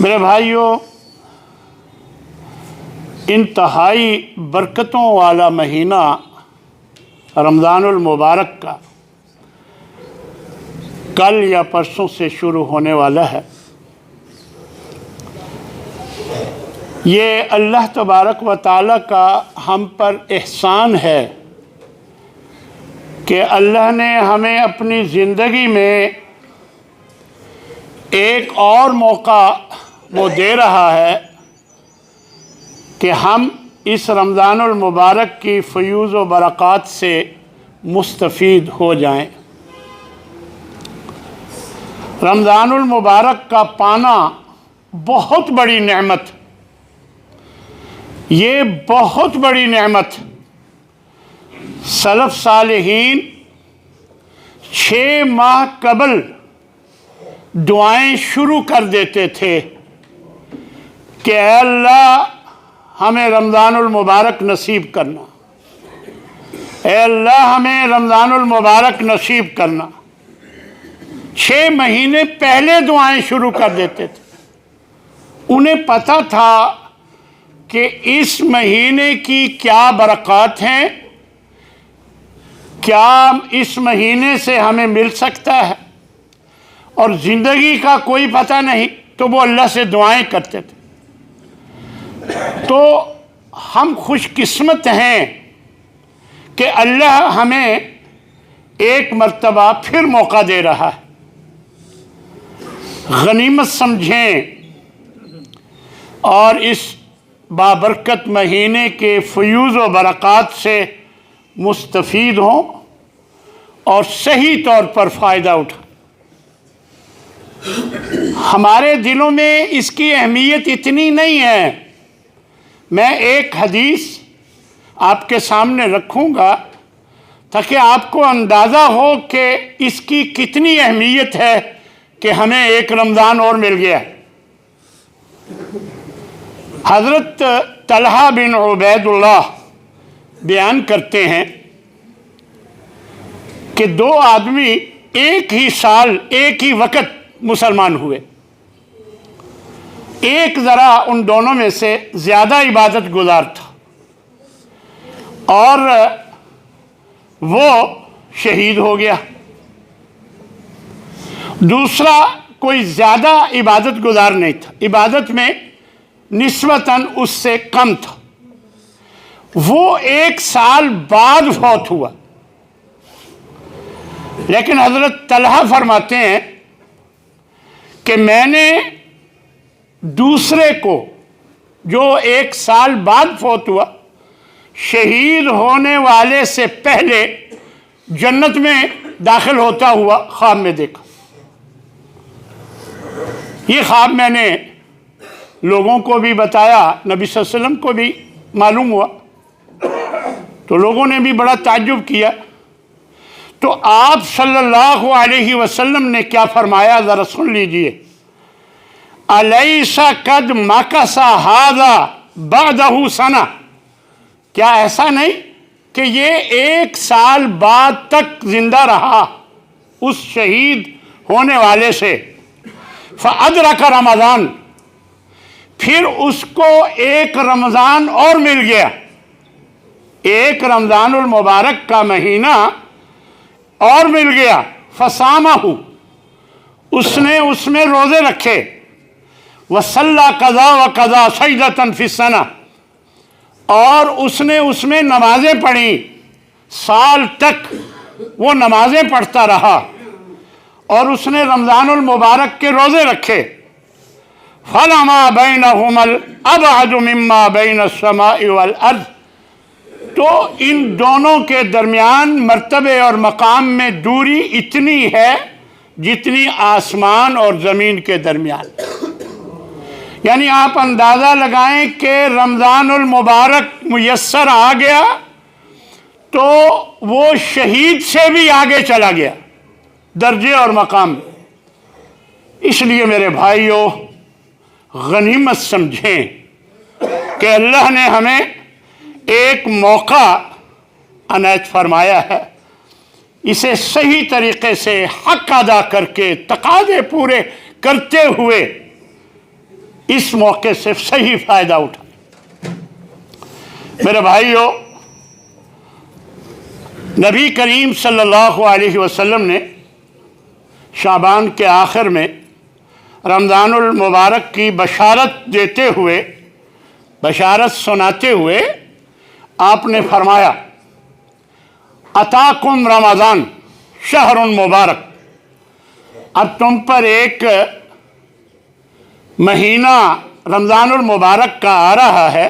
میرے بھائیوں، انتہائی برکتوں والا مہینہ رمضان المبارک کا کل یا پرسوں سے شروع ہونے والا ہے۔ یہ اللہ تبارک و تعالیٰ کا ہم پر احسان ہے کہ اللہ نے ہمیں اپنی زندگی میں ایک اور موقع وہ دے رہا ہے کہ ہم اس رمضان المبارک کی فیوز و برکات سے مستفید ہو جائیں۔ رمضان المبارک کا پانا بہت بڑی نعمت، یہ بہت بڑی نعمت۔ سلف صالحین 6 ماہ قبل دعائیں شروع کر دیتے تھے کہ اے اللہ ہمیں رمضان المبارک نصیب کرنا، اے اللہ ہمیں رمضان المبارک نصیب کرنا۔ 6 مہینے پہلے دعائیں شروع کر دیتے تھے۔ انہیں پتہ تھا کہ اس مہینے کی کیا برکات ہیں، کیا اس مہینے سے ہمیں مل سکتا ہے، اور زندگی کا کوئی پتہ نہیں، تو وہ اللہ سے دعائیں کرتے تھے۔ تو ہم خوش قسمت ہیں کہ اللہ ہمیں ایک مرتبہ پھر موقع دے رہا ہے۔ غنیمت سمجھیں اور اس بابرکت مہینے کے فیوز و برکات سے مستفید ہوں اور صحیح طور پر فائدہ اٹھائیں۔ ہمارے دلوں میں اس کی اہمیت اتنی نہیں ہے۔ میں ایک حدیث آپ کے سامنے رکھوں گا تاکہ آپ کو اندازہ ہو کہ اس کی کتنی اہمیت ہے کہ ہمیں ایک رمضان اور مل گیا۔ حضرت طلحہ بن عبید اللہ بیان کرتے ہیں کہ 2 آدمی ایک ہی سال ایک ہی وقت مسلمان ہوئے۔ ایک ذرا ان دونوں میں سے زیادہ عبادت گزار تھا اور وہ شہید ہو گیا۔ دوسرا کوئی زیادہ عبادت گزار نہیں تھا، عبادت میں نسبتاً اس سے کم تھا، وہ 1 سال بعد فوت ہوا۔ لیکن حضرت طلحہ فرماتے ہیں کہ میں نے دوسرے کو جو 1 سال بعد فوت ہوا، شہید ہونے والے سے پہلے جنت میں داخل ہوتا ہوا خواب میں دیکھا۔ یہ خواب میں نے لوگوں کو بھی بتایا، نبی صلی اللہ علیہ وسلم کو بھی معلوم ہوا، تو لوگوں نے بھی بڑا تعجب کیا۔ تو آپ صلی اللہ علیہ وسلم نے کیا فرمایا، ذرا سن لیجئے۔ الیس قد مکث ھذا بعدہ سنہ، کیا ایسا نہیں کہ یہ 1 سال بعد تک زندہ رہا اس شہید ہونے والے سے؟ فادرک رمضان، پھر اس کو ایک رمضان اور مل گیا، ایک رمضان المبارک کا مہینہ اور مل گیا۔ فصامہ، اس نے اس میں روزے رکھے۔ وصلی قضا و قضا سجدۃ فی السنہ، اور اس نے اس میں نمازیں پڑھیں، سال تک وہ نمازیں پڑھتا رہا، اور اس نے رمضان المبارک کے روزے رکھے۔ فلما بینہما الابعد مما بین السماء والارض، تو ان دونوں کے درمیان مرتبے اور مقام میں دوری اتنی ہے جتنی آسمان اور زمین کے درمیان۔ یعنی آپ اندازہ لگائیں کہ رمضان المبارک میسر آ گیا تو وہ شہید سے بھی آگے چلا گیا درجے اور مقام میں۔ اس لیے میرے بھائیوں، غنیمت سمجھیں کہ اللہ نے ہمیں ایک موقع عنایت فرمایا ہے، اسے صحیح طریقے سے حق ادا کر کے تقاضے پورے کرتے ہوئے اس موقع سے صحیح فائدہ اٹھائیں۔ میرے بھائیوں، نبی کریم صلی اللہ علیہ وسلم نے شعبان کے آخر میں رمضان المبارک کی بشارت دیتے ہوئے، بشارت سناتے ہوئے آپ نے فرمایا اتاکم رمضان شہر مبارک، اب تم پر ایک مہینہ رمضان المبارک کا آ رہا ہے،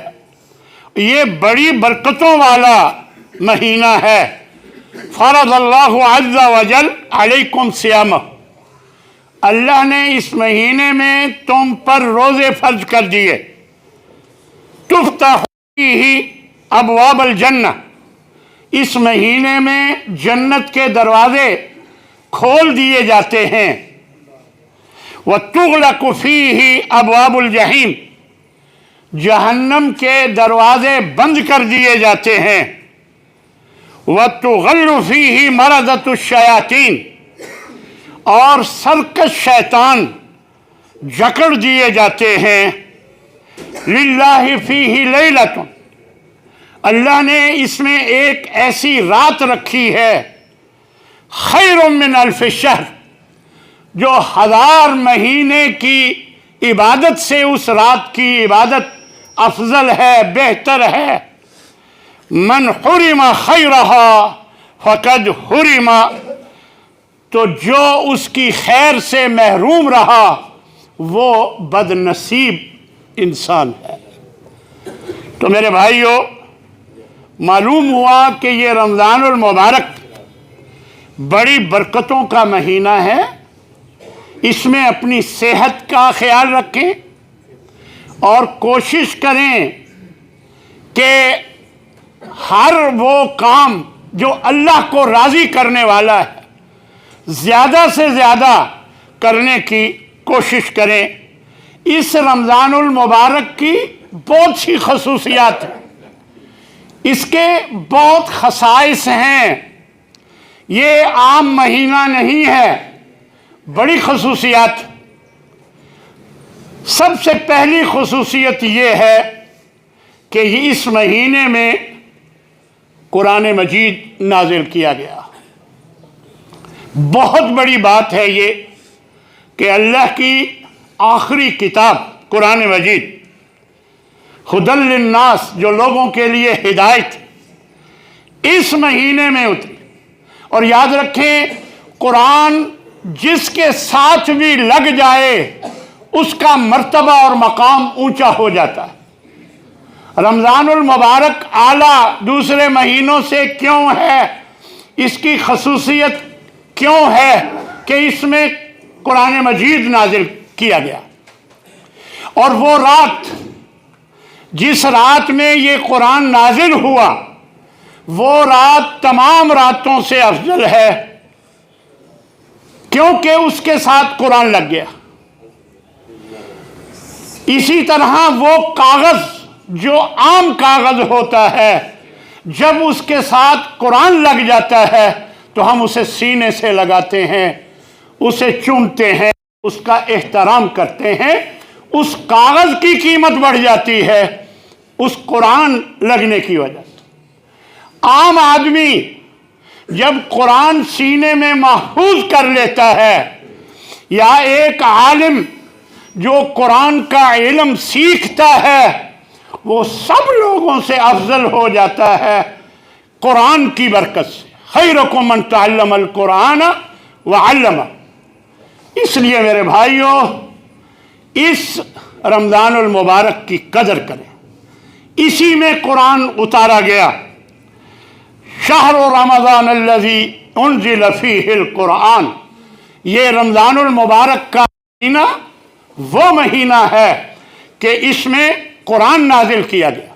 یہ بڑی برکتوں والا مہینہ ہے۔ فرض اللہ عز وجل علیکم صیامہ، اللہ نے اس مہینے میں تم پر روزے فرض کر دیے۔ تفتح فیہ ابواب الجنہ، اس مہینے میں جنت کے دروازے کھول دیے جاتے ہیں۔ وتغلق فیہ ابواب الجحیم، جہنم کے دروازے بند کر دیے جاتے ہیں۔ وتغل فیہ مردۃ الشیاطین، اور سرکش شیطان جکڑ دیے جاتے ہیں۔ للہ فیہ لیلۃ، اللہ نے اس میں ایک ایسی رات رکھی ہے، خیر من الف شہر، جو 1000 مہینے کی عبادت سے اس رات کی عبادت افضل ہے، بہتر ہے۔ من حرم خیرہا فقد حرم، تو جو اس کی خیر سے محروم رہا وہ بد نصیب انسان ہے۔ تو میرے بھائیوں، معلوم ہوا کہ یہ رمضان المبارک بڑی برکتوں کا مہینہ ہے، اس میں اپنی صحت کا خیال رکھیں اور کوشش کریں کہ ہر وہ کام جو اللہ کو راضی کرنے والا ہے زیادہ سے زیادہ کرنے کی کوشش کریں۔ اس رمضان المبارک کی بہت سی خصوصیات ہیں، اس کے بہت خصائص ہیں، یہ عام مہینہ نہیں ہے، بڑی خصوصیات۔ سب سے پہلی خصوصیت یہ ہے کہ اس مہینے میں قرآن مجید نازل کیا گیا۔ بہت بڑی بات ہے یہ کہ اللہ کی آخری کتاب قرآن مجید ہدی للناس، جو لوگوں کے لیے ہدایت، اس مہینے میں اتری۔ اور یاد رکھیں، قرآن جس کے ساتھ بھی لگ جائے اس کا مرتبہ اور مقام اونچا ہو جاتا ہے۔ رمضان المبارک اعلیٰ دوسرے مہینوں سے کیوں ہے؟ اس کی خصوصیت کیوں ہے کہ اس میں قرآن مجید نازل کیا گیا؟ اور وہ رات، جس رات میں یہ قرآن نازل ہوا، وہ رات تمام راتوں سے افضل ہے، کیونکہ اس کے ساتھ قرآن لگ گیا۔ اسی طرح وہ کاغذ جو عام کاغذ ہوتا ہے، جب اس کے ساتھ قرآن لگ جاتا ہے تو ہم اسے سینے سے لگاتے ہیں، اسے چومتے ہیں، اس کا احترام کرتے ہیں، اس کاغذ کی قیمت بڑھ جاتی ہے اس قرآن لگنے کی وجہ سے۔ عام آدمی جب قرآن سینے میں محفوظ کر لیتا ہے، یا ایک عالم جو قرآن کا علم سیکھتا ہے، وہ سب لوگوں سے افضل ہو جاتا ہے قرآن کی برکت سے۔ خیرکم من تعلم القرآن وعلمہ۔ اس لیے میرے بھائیوں، اس رمضان المبارک کی قدر کریں، اسی میں قرآن اتارا گیا۔ شہر رمضان الذی انزل فیہ القرآن، یہ رمضان المبارک کا مہینہ وہ مہینہ ہے کہ اس میں قرآن نازل کیا گیا۔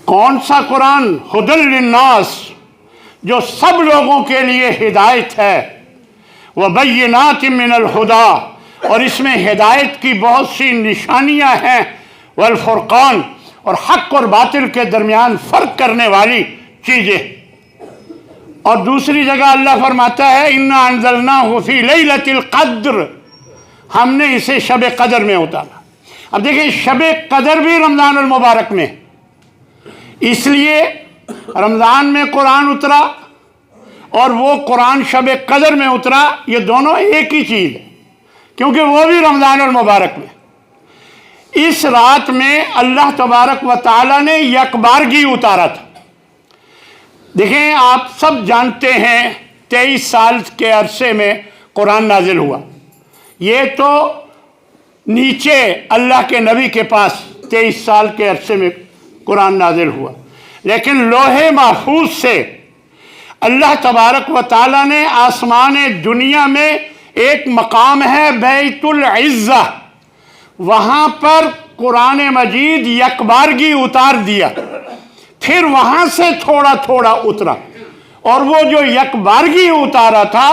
کون سا قرآن؟ ہدی للناس، جو سب لوگوں کے لیے ہدایت ہے۔ وبینات من الہدی، اور اس میں ہدایت کی بہت سی نشانیاں ہیں۔ والفرقان، اور حق اور باطل کے درمیان فرق کرنے والی چیزیں۔ اور دوسری جگہ اللہ فرماتا ہے انا انزلناہ فی لیلۃ القدر، ہم نے اسے شب قدر میں اتارا۔ اب دیکھیں شب قدر بھی رمضان المبارک میں، اس لیے رمضان میں قرآن اترا اور وہ قرآن شب قدر میں اترا، یہ دونوں ایک ہی چیز ہے، کیونکہ وہ بھی رمضان المبارک میں۔ اس رات میں اللہ تبارک و تعالیٰ نے یکبارگی اتارا تھا۔ دیکھیں آپ سب جانتے ہیں 23 سال کے عرصے میں قرآن نازل ہوا، یہ تو نیچے اللہ کے نبی کے پاس 23 سال کے عرصے میں قرآن نازل ہوا، لیکن لوح محفوظ سے اللہ تبارک و تعالیٰ نے آسمان دنیا میں ایک مقام ہے بیت العزہ، وہاں پر قرآن مجید یکبارگی اتار دیا، پھر وہاں سے تھوڑا تھوڑا اترا، اور وہ جو یکبارگی اتارا تھا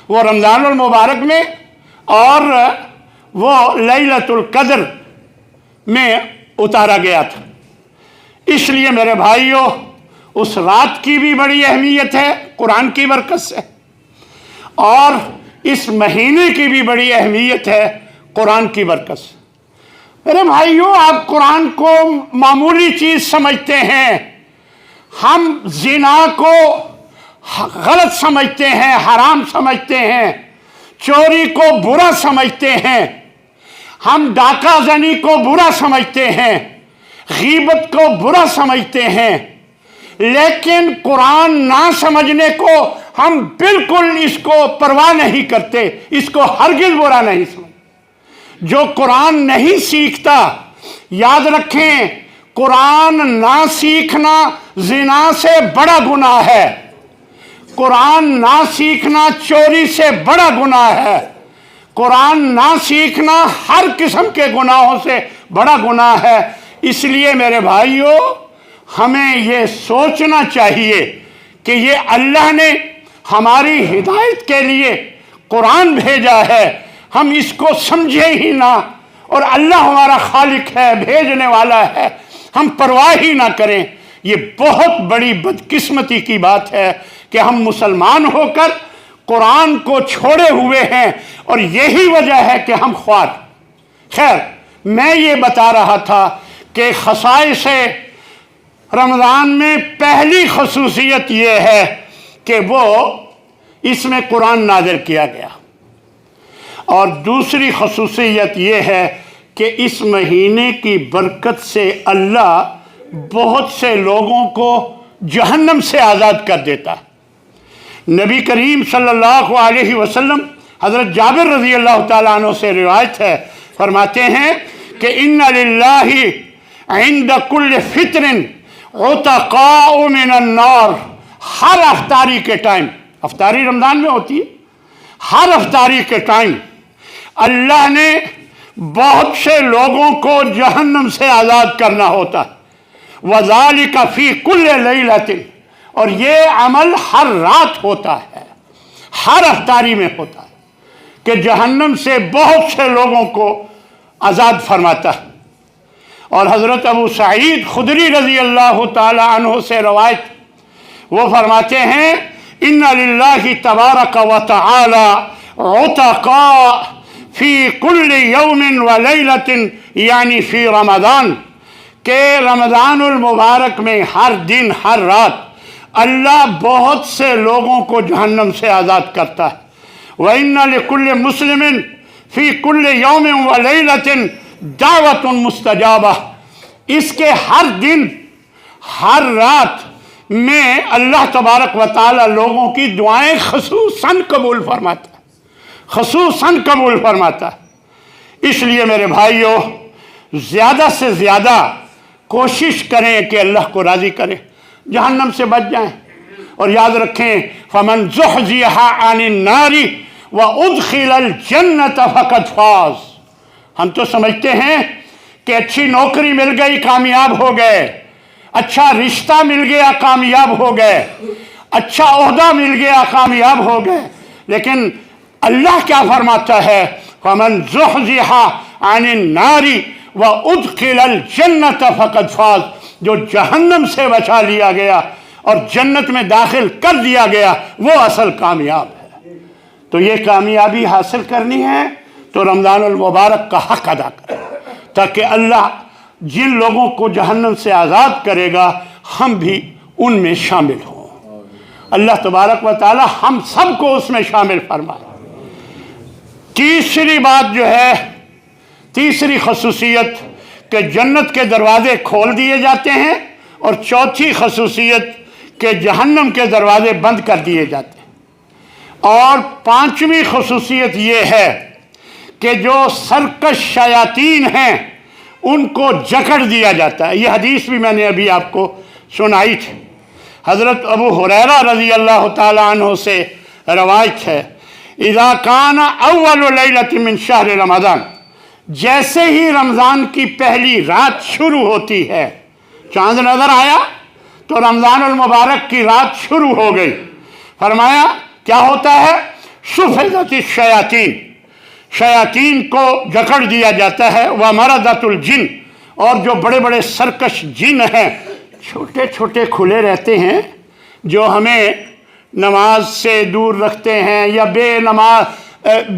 وہ رمضان المبارک میں اور وہ لیلۃ القدر میں اتارا گیا تھا۔ اس لیے میرے بھائیوں اس رات کی بھی بڑی اہمیت ہے قرآن کی برکت سے، اور اس مہینے کی بھی بڑی اہمیت ہے قرآن کی برکت سے۔ میرے بھائیوں آپ قرآن کو معمولی چیز سمجھتے ہیں، ہم زنا کو غلط سمجھتے ہیں، حرام سمجھتے ہیں، چوری کو برا سمجھتے ہیں، ہم ڈاکہ زنی کو برا سمجھتے ہیں، غیبت کو برا سمجھتے ہیں، لیکن قرآن نہ سمجھنے کو ہم بالکل اس کو پرواہ نہیں کرتے، اس کو ہرگز برا نہیں سمجھتے۔ جو قرآن نہیں سیکھتا، یاد رکھیں قرآن نہ سیکھنا زنا سے بڑا گناہ ہے، قرآن نہ سیکھنا چوری سے بڑا گناہ ہے، قرآن نہ سیکھنا ہر قسم کے گناہوں سے بڑا گناہ ہے۔ اس لیے میرے بھائیوں ہمیں یہ سوچنا چاہیے کہ یہ اللہ نے ہماری ہدایت کے لیے قرآن بھیجا ہے، ہم اس کو سمجھے ہی نہ، اور اللہ ہمارا خالق ہے، بھیجنے والا ہے، ہم پرواہ ہی نہ کریں۔ یہ بہت بڑی بدقسمتی کی بات ہے کہ ہم مسلمان ہو کر قرآن کو چھوڑے ہوئے ہیں، اور یہی وجہ ہے کہ ہم خوار۔ خیر میں یہ بتا رہا تھا کہ خصائص رمضان میں پہلی خصوصیت یہ ہے کہ وہ اس میں قرآن نازل کیا گیا، اور دوسری خصوصیت یہ ہے کہ اس مہینے کی برکت سے اللہ بہت سے لوگوں کو جہنم سے آزاد کر دیتا ہے۔ نبی کریم صلی اللہ علیہ وسلم حضرت جابر رضی اللہ تعالیٰ عنہ سے روایت ہے، فرماتے ہیں کہ ان للہ عند کل فطر عتقاء من النار، ہر افطاری کے ٹائم، افطاری رمضان میں ہوتی ہے، ہر افطاری کے ٹائم اللہ نے بہت سے لوگوں کو جہنم سے آزاد کرنا ہوتا ہے۔ وَذَلِكَ فِي كُلِّ لَيْلَةٍ، اور یہ عمل ہر رات ہوتا ہے، ہر افطاری میں ہوتا ہے کہ جہنم سے بہت سے لوگوں کو آزاد فرماتا ہے۔ اور حضرت ابو سعید خدری رضی اللہ تعالی عنہ سے روایت، وہ فرماتے ہیں ان للہ تبارک و تعالی عتقاء فی کل یوم و لیلۃ، یعنی فی رمضان، کہ رمضان المبارک میں ہر دن ہر رات اللہ بہت سے لوگوں کو جہنم سے آزاد کرتا ہے۔ وَإِنَّ لِكُلِّ مُسْلِمٍ فِي كُلِّ يَوْمٍ وَلَيْلَةٍ دعوت مستجابہ، اس کے ہر دن ہر رات میں اللہ تبارک و تعالی لوگوں کی دعائیں خصوصاً قبول فرماتا ہے، خصوصاً قبول فرماتا ہے۔ اس لیے میرے بھائیوں زیادہ سے زیادہ کوشش کریں کہ اللہ کو راضی کریں، جہنم سے بچ جائیں، اور یاد رکھیں فَمَنْ زُحْزِحَ عَنِ النَّارِ وَأُدْخِلَ الْجَنَّةَ فَقَدْ فَازَ۔ ہم تو سمجھتے ہیں کہ اچھی نوکری مل گئی کامیاب ہو گئے، اچھا رشتہ مل گیا کامیاب ہو گئے، اچھا عہدہ مل گیا کامیاب ہو گئے، لیکن اللہ کیا فرماتا ہے فَمَنْ زُحْزِحَ عَنِ النَّارِ وَأُدْخِلَ الْجَنَّةَ فَقَدْ فَازَ، جو جہنم سے بچا لیا گیا اور جنت میں داخل کر دیا گیا وہ اصل کامیاب ہے۔ تو یہ کامیابی حاصل کرنی ہے تو رمضان المبارک کا حق ادا کریں، تاکہ اللہ جن لوگوں کو جہنم سے آزاد کرے گا ہم بھی ان میں شامل ہوں۔ اللہ تبارک و تعالی ہم سب کو اس میں شامل فرمائے۔ تیسری بات جو ہے، تیسری خصوصیت کہ جنت کے دروازے کھول دیے جاتے ہیں، اور چوتھی خصوصیت کہ جہنم کے دروازے بند کر دیے جاتے ہیں، اور پانچویں خصوصیت یہ ہے کہ جو سرکش شیاطین ہیں ان کو جکڑ دیا جاتا ہے۔ یہ حدیث بھی میں نے ابھی آپ کو سنائی تھی، حضرت ابو ہریرہ رضی اللہ تعالی عنہ سے روایت ہے، اذا کان اول لیلۃ من شہر رمضان، جیسے ہی رمضان کی پہلی رات شروع ہوتی ہے، چاند نظر آیا تو رمضان المبارک کی رات شروع ہو گئی، فرمایا کیا ہوتا ہے؟ صفدت الشیاطین، شیاطین کو جکڑ دیا جاتا ہے، ومردۃ الجن، اور جو بڑے بڑے سرکش جن ہیں، چھوٹے چھوٹے کھلے رہتے ہیں، جو ہمیں نماز سے دور رکھتے ہیں یا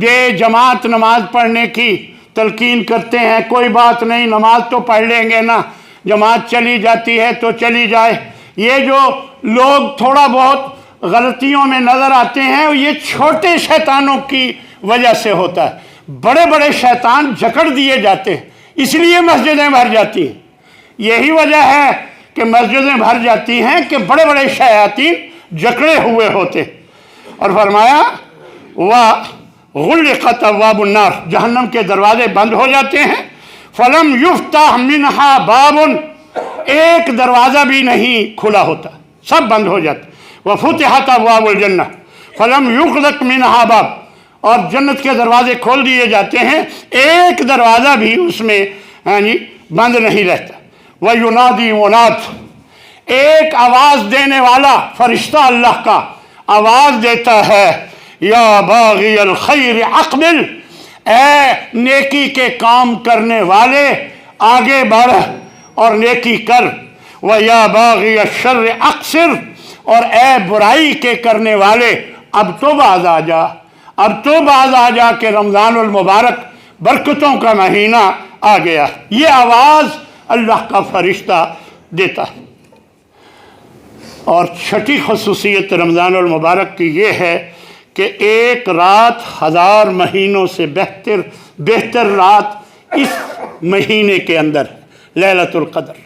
بے جماعت نماز پڑھنے کی تلقین کرتے ہیں، کوئی بات نہیں نماز تو پڑھ لیں گے نا، جماعت چلی جاتی ہے تو چلی جائے، یہ جو لوگ تھوڑا بہت غلطیوں میں نظر آتے ہیں یہ چھوٹے شیطانوں کی وجہ سے ہوتا ہے۔ بڑے بڑے شیطان جکڑ دیے جاتے ہیں، اس لیے مسجدیں بھر جاتی ہیں۔ یہی وجہ ہے کہ مسجدیں بھر جاتی ہیں کہ بڑے بڑے شیاطین جکڑے ہوئے ہوتے، اور فرمایا وَغُلِّقَتْ أَبْوَابُ النَّارِ، جہنم کے دروازے بند ہو جاتے ہیں، فَلَمْ يُفْتَحْ مِنْهَا بَابٌ، ایک دروازہ بھی نہیں کھلا ہوتا، سب بند ہو جاتے۔ وَفُتِحَتْ أَبْوَابُ الْجَنَّةِ فَلَمْ يُغْلَقْ مِنْهَا بَابٌ، اور جنت کے دروازے کھول دیے جاتے ہیں، ایک دروازہ بھی اس میں بند نہیں رہتا۔ وَيُنَادِي مُنَادٍ، ایک آواز دینے والا فرشتہ اللہ کا آواز دیتا ہے، یا باغی الخیر اقبل، اے نیکی کے کام کرنے والے آگے بڑھ اور نیکی کر، وَيَا باغی الشر اقصر، اور اے برائی کے کرنے والے اب تو باز آ جا، اب تو باز آ جا کہ رمضان المبارک برکتوں کا مہینہ آ گیا۔ یہ آواز اللہ کا فرشتہ دیتا ہے۔ اور چھٹی خصوصیت رمضان المبارک کی یہ ہے کہ ایک رات 1000 مہینوں سے بہتر رات اس مہینے کے اندر ہے، لیلۃ القدر۔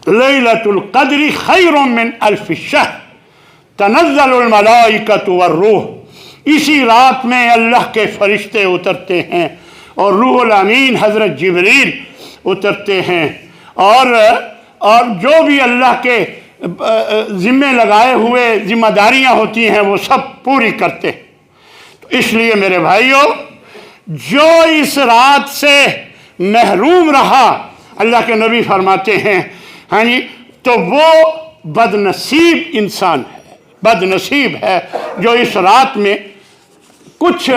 لیلۃ القدر خیر من الف شہر تنزل الملائکۃ والروح، اسی رات میں اللہ کے فرشتے اترتے ہیں اور روح الامین حضرت جبریل اترتے ہیں، اور جو بھی اللہ کے ذمے لگائے ہوئے ذمہ داریاں ہوتی ہیں وہ سب پوری کرتے ہیں۔ تو اس لیے میرے بھائیوں، جو اس رات سے محروم رہا، اللہ کے نبی فرماتے ہیں تو وہ بد نصیب انسان ہے، بد نصیب ہے جو اس رات میں کچھ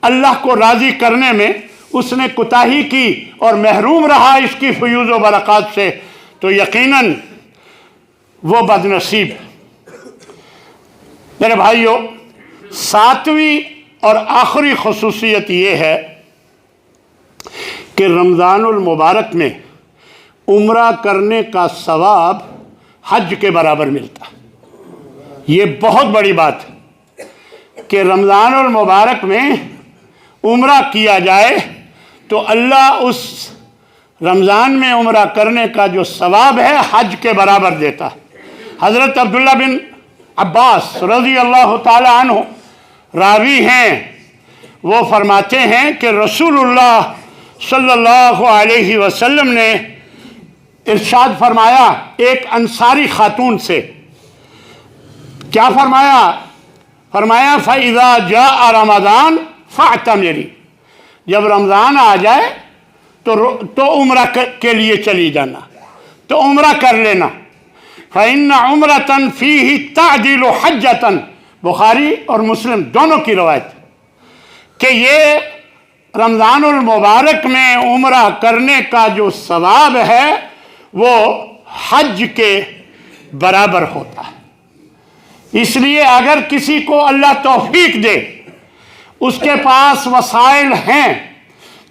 اللہ کو راضی کرنے میں اس نے کوتاہی کی اور محروم رہا اس کی فیوز و برکات سے، تو یقیناً وہ بد نصیب۔ میرے بھائیوں، ساتویں اور آخری خصوصیت یہ ہے کہ رمضان المبارک میں عمرہ کرنے کا ثواب حج کے برابر ملتا ہے۔ یہ بہت بڑی بات ہے کہ رمضان المبارک میں عمرہ کیا جائے تو اللہ اس رمضان میں عمرہ کرنے کا جو ثواب ہے حج کے برابر دیتا ہے۔ حضرت عبداللہ بن عباس رضی اللہ تعالی عنہ راوی ہیں، وہ فرماتے ہیں کہ رسول اللہ صلی اللہ علیہ وسلم نے ارشاد فرمایا ایک انصاری خاتون سے، کیا فرمایا؟ فرمایا فَإِذَا جَاءَ رَمَضَانَ فَاعْتَمِرِي، جب رمضان آ جائے تو عمرہ کے لیے چلی جانا، تو عمرہ کر لینا۔ فَإِنَّ عُمْرَةً فِيهِ تَعْدِلُ حَجَّةً، بخاری اور مسلم دونوں کی روایت کہ یہ رمضان المبارک میں عمرہ کرنے کا جو ثواب ہے وہ حج کے برابر ہوتا ہے۔ اس لیے اگر کسی کو اللہ توفیق دے، اس کے پاس وسائل ہیں